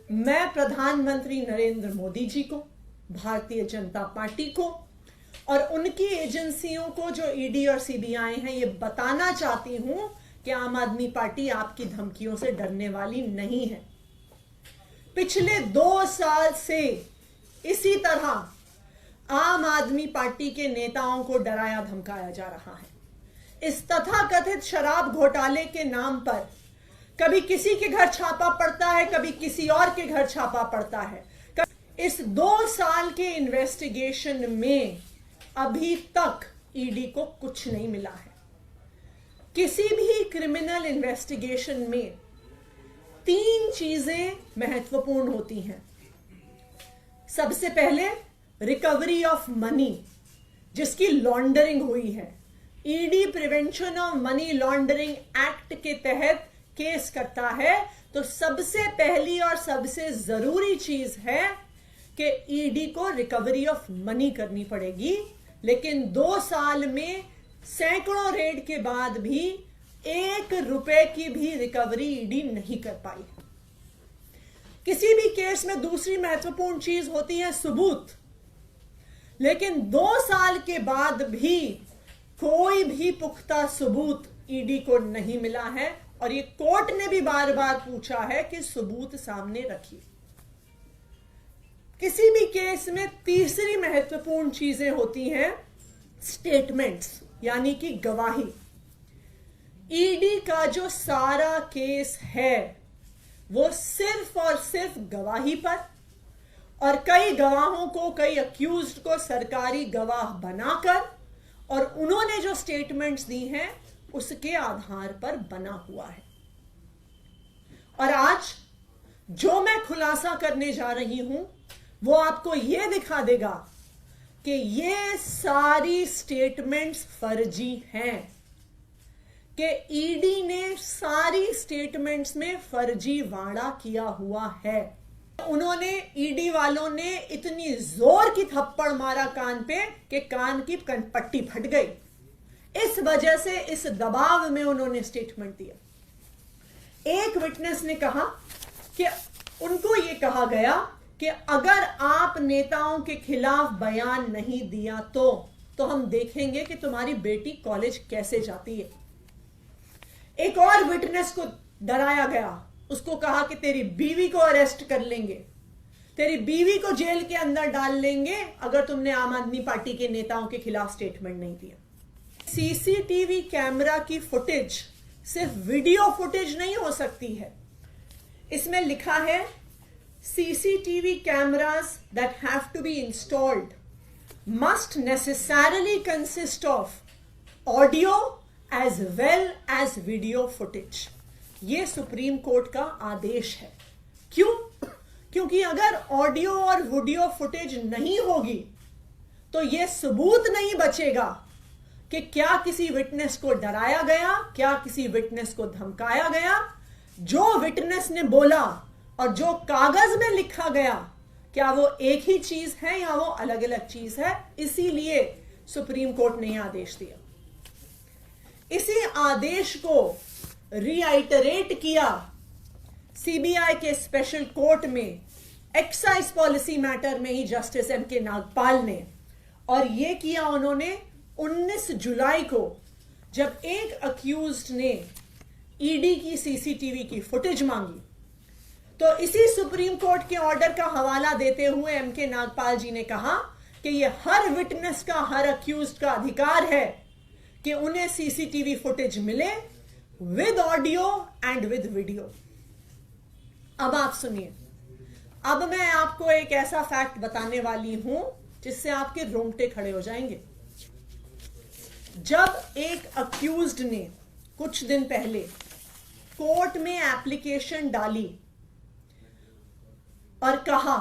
मैं प्रधानमंत्री नरेंद्र मोदी जी को, भारतीय जनता पार्टी को और उनकी एजेंसियों को जो ईडी और सीबीआई हैं, ये बताना चाहती हूं कि आम आदमी पार्टी आपकी धमकियों से डरने वाली नहीं है। पिछले 2 साल से इसी तरह आम आदमी पार्टी के नेताओं को डराया धमकाया जा रहा है। इस तथाकथित शराब घोटाले के नाम पर कभी किसी के घर छापा पड़ता है, कभी किसी और के घर छापा पड़ता है। इस 2 साल के इन्वेस्टिगेशन में अभी तक ईडी को कुछ नहीं मिला है। किसी भी क्रिमिनल इन्वेस्टिगेशन में 3 चीजें महत्वपूर्ण होती हैं। सबसे पहले रिकवरी ऑफ मनी, जिसकी लॉन्ड्रिंग हुई है। ED prevention of money laundering act के तहत केस करता है तो सबसे पहली और सबसे जरूरी चीज है कि ईडी को रिकवरी ऑफ मनी करनी पड़ेगी। लेकिन 2 साल में सैकड़ों रेड के बाद भी 1 रुपए की भी रिकवरी ईडी नहीं कर पाई। किसी भी केस में दूसरी महत्वपूर्ण चीज होती है सबूत, लेकिन 2 साल के बाद भी कोई भी पुख्ता सबूत ईडी को नहीं मिला है और ये कोर्ट ने भी बार बार पूछा है कि सबूत सामने रखिए। किसी भी केस में तीसरी महत्वपूर्ण चीजें होती हैं स्टेटमेंट्स, यानी कि गवाही। ईडी का जो सारा केस है वो सिर्फ और सिर्फ गवाही पर, और कई गवाहों को, कई अक्यूज्ड को सरकारी गवाह बनाकर और उन्होंने जो स्टेटमेंट्स दी हैं उसके आधार पर बना हुआ है। और आज जो मैं खुलासा करने जा रही हूं वो आपको यह दिखा देगा कि ये सारी स्टेटमेंट्स फर्जी हैं, कि ईडी ने सारी स्टेटमेंट्स में फर्जीवाड़ा किया हुआ है। उन्होंने, ईडी वालों ने इतनी जोर की थप्पड़ मारा कान पे कि कान की पट्टी फट गई। इस वजह से, इस दबाव में उन्होंने स्टेटमेंट दिया। एक विटनेस ने कहा कि उनको यह कहा गया कि अगर आप नेताओं के खिलाफ बयान नहीं दिया तो हम देखेंगे कि तुम्हारी बेटी कॉलेज कैसे जाती है। एक और विटनेस को डराया गया, उसको कहा कि तेरी बीवी को अरेस्ट कर लेंगे, तेरी बीवी को जेल के अंदर डाल लेंगे अगर तुमने आम आदमी पार्टी के नेताओं के खिलाफ स्टेटमेंट नहीं दिया। सीसीटीवी कैमरा की फुटेज सिर्फ वीडियो फुटेज नहीं हो सकती है। इसमें लिखा है CCTV cameras that have to be installed must necessarily consist of audio as well as video footage. यह सुप्रीम कोर्ट का आदेश है। क्यों? क्योंकि अगर ऑडियो और वीडियो फुटेज नहीं होगी तो यह सबूत नहीं बचेगा कि क्या किसी विटनेस को डराया गया, क्या किसी विटनेस को धमकाया गया। जो विटनेस ने बोला और जो कागज में लिखा गया, क्या वो एक ही चीज है या वो अलग अलग चीज है। इसीलिए सुप्रीम कोर्ट ने यह आदेश दिया। इसी आदेश को रीआइटरेट किया सीबीआई के स्पेशल कोर्ट में एक्साइज पॉलिसी मैटर में ही जस्टिस एम.के. नागपाल ने, और यह किया उन्होंने 19 जुलाई को, जब एक अक्यूज्ड ने ईडी की सीसीटीवी की फुटेज मांगी। तो इसी सुप्रीम कोर्ट के ऑर्डर का हवाला देते हुए एम.के. नागपाल जी ने कहा कि यह हर विटनेस का, हर अक्यूज्ड का अधिकार है कि उन्हें सीसीटीवी फुटेज मिले with audio and with video. अब आप सुनिए, अब मैं आपको एक ऐसा फैक्ट बताने वाली हूं जिससे आपके रोंगटे खड़े हो जाएंगे। जब एक अक्यूज्ड ने कुछ दिन पहले कोर्ट में एप्लीकेशन डाली और कहा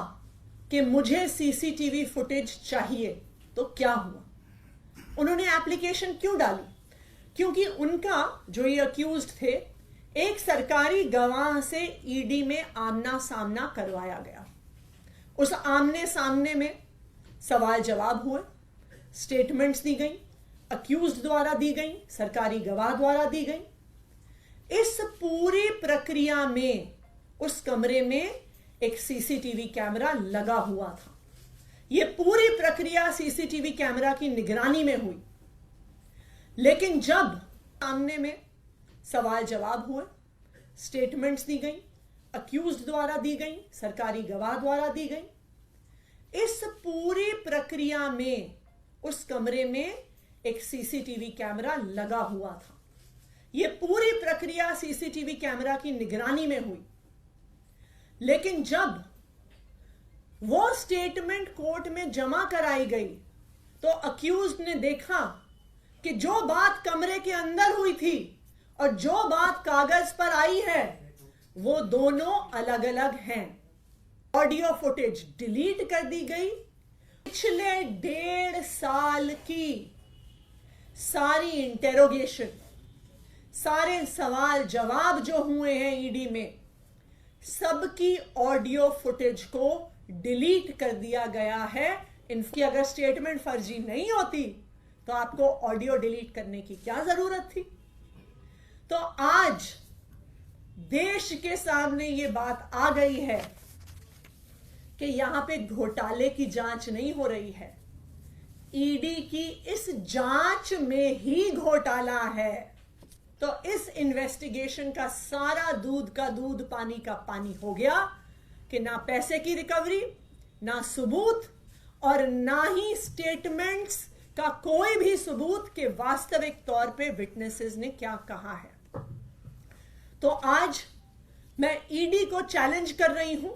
कि मुझे सीसीटीवी फुटेज चाहिए, तो क्या हुआ? उन्होंने एप्लीकेशन क्यों डाली? क्योंकि उनका, जो ये अक्यूज्ड थे, एक सरकारी गवाह से ईडी में आमना सामना करवाया गया। उस आमने सामने में सवाल जवाब हुए, स्टेटमेंट्स दी गई, अक्यूज्ड द्वारा दी गई, सरकारी गवाह द्वारा दी गई। इस पूरी प्रक्रिया में उस कमरे में एक सीसीटीवी कैमरा लगा हुआ था। यह पूरी प्रक्रिया सीसीटीवी कैमरा की निगरानी में हुई। लेकिन जब सामने में सवाल जवाब हुए, स्टेटमेंट्स दी गई, अक्यूज्ड द्वारा दी गई, सरकारी गवाह द्वारा दी गई, इस पूरी प्रक्रिया में उस कमरे में एक सीसीटीवी कैमरा लगा हुआ था। यह पूरी प्रक्रिया सीसीटीवी कैमरा की निगरानी में हुई। लेकिन जब वो स्टेटमेंट कोर्ट में जमा कराई गई तो अक्यूज्ड ने देखा कि जो बात कमरे के अंदर हुई थी और जो बात कागज पर आई है वो दोनों अलग अलग हैं। ऑडियो फुटेज डिलीट कर दी गई। पिछले 1.5 साल की सारी इंटेरोगेशन, सारे सवाल जवाब जो हुए हैं ईडी में, सबकी ऑडियो फुटेज को डिलीट कर दिया गया है। इनकी अगर स्टेटमेंट फर्जी नहीं होती तो आपको ऑडियो डिलीट करने की क्या जरूरत थी। तो आज देश के सामने यह बात आ गई है कि यहां पे घोटाले की जांच नहीं हो रही है, ईडी की इस जांच में ही घोटाला है। तो इस इन्वेस्टिगेशन का सारा दूध का दूध पानी का पानी हो गया कि ना पैसे की रिकवरी, ना सबूत और ना ही स्टेटमेंट्स का कोई भी सबूत के वास्तविक तौर पे विटनेसेस ने क्या कहा है। तो आज मैं ईडी को चैलेंज कर रही हूं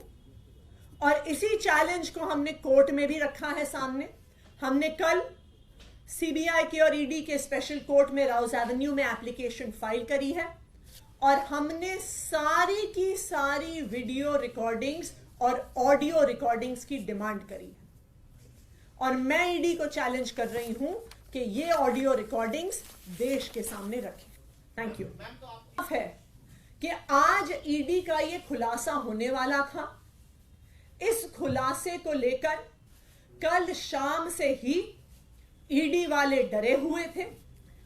और इसी चैलेंज को हमने कोर्ट में भी रखा है सामने। हमने कल सीबीआई के और ईडी के स्पेशल कोर्ट में राउज एवेन्यू में एप्लीकेशन फाइल करी है और हमने सारी की सारी वीडियो रिकॉर्डिंग्स और ऑडियो रिकॉर्डिंग्स की डिमांड करी है। और मैं ईडी को चैलेंज कर रही हूं कि ये ऑडियो रिकॉर्डिंग्स देश के सामने रखें। Thank you. है कि आज ईडी का ये खुलासा होने वाला था। इस खुलासे को लेकर कल शाम से ही ईडी वाले डरे हुए थे।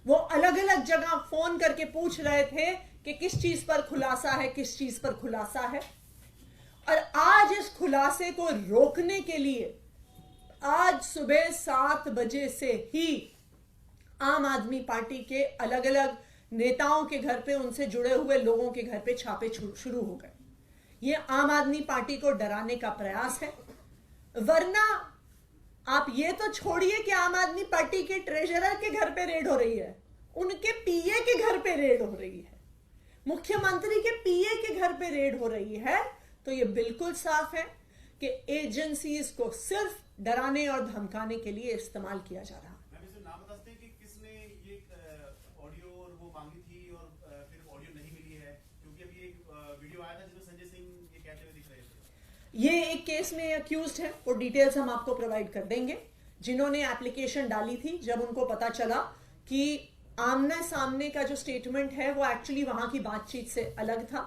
वो अलग अलग जगह फोन करके पूछ रहे थे कि किस चीज पर खुलासा है, किस चीज पर खुलासा है। और आज इस खुलासे को रोकने के लिए आज सुबह 7 बजे से ही आम आदमी पार्टी के अलग अलग नेताओं के घर पे, उनसे जुड़े हुए लोगों के घर पे छापे शुरू हो गए। ये आम आदमी पार्टी को डराने का प्रयास है। वरना आप ये तो छोड़िए कि आम आदमी पार्टी के ट्रेजरर के घर पे रेड हो रही है, उनके पीए के घर पे रेड हो रही है, मुख्यमंत्री के पीए के घर पे रेड हो रही है। तो ये बिल्कुल साफ है कि एजेंसीज को सिर्फ डराने और धमकाने के लिए इस्तेमाल किया जा रहा है। नाम बता सकते हैं कि किसने ये ऑडियो और वो मांगी थी और फिर ऑडियो नहीं मिली है? क्योंकि अभी एक वीडियो आया था जिसमें संजय सिंह ये कहते हुए दिख रहे थे। ये एक केस में अक्यूज्ड है और डिटेल्स हम आपको प्रोवाइड कर देंगे। जिन्होंने एप्लीकेशन डाली थी, जब उनको पता चला कि आमने सामने का जो स्टेटमेंट है वो एक्चुअली वहां की बातचीत से अलग था,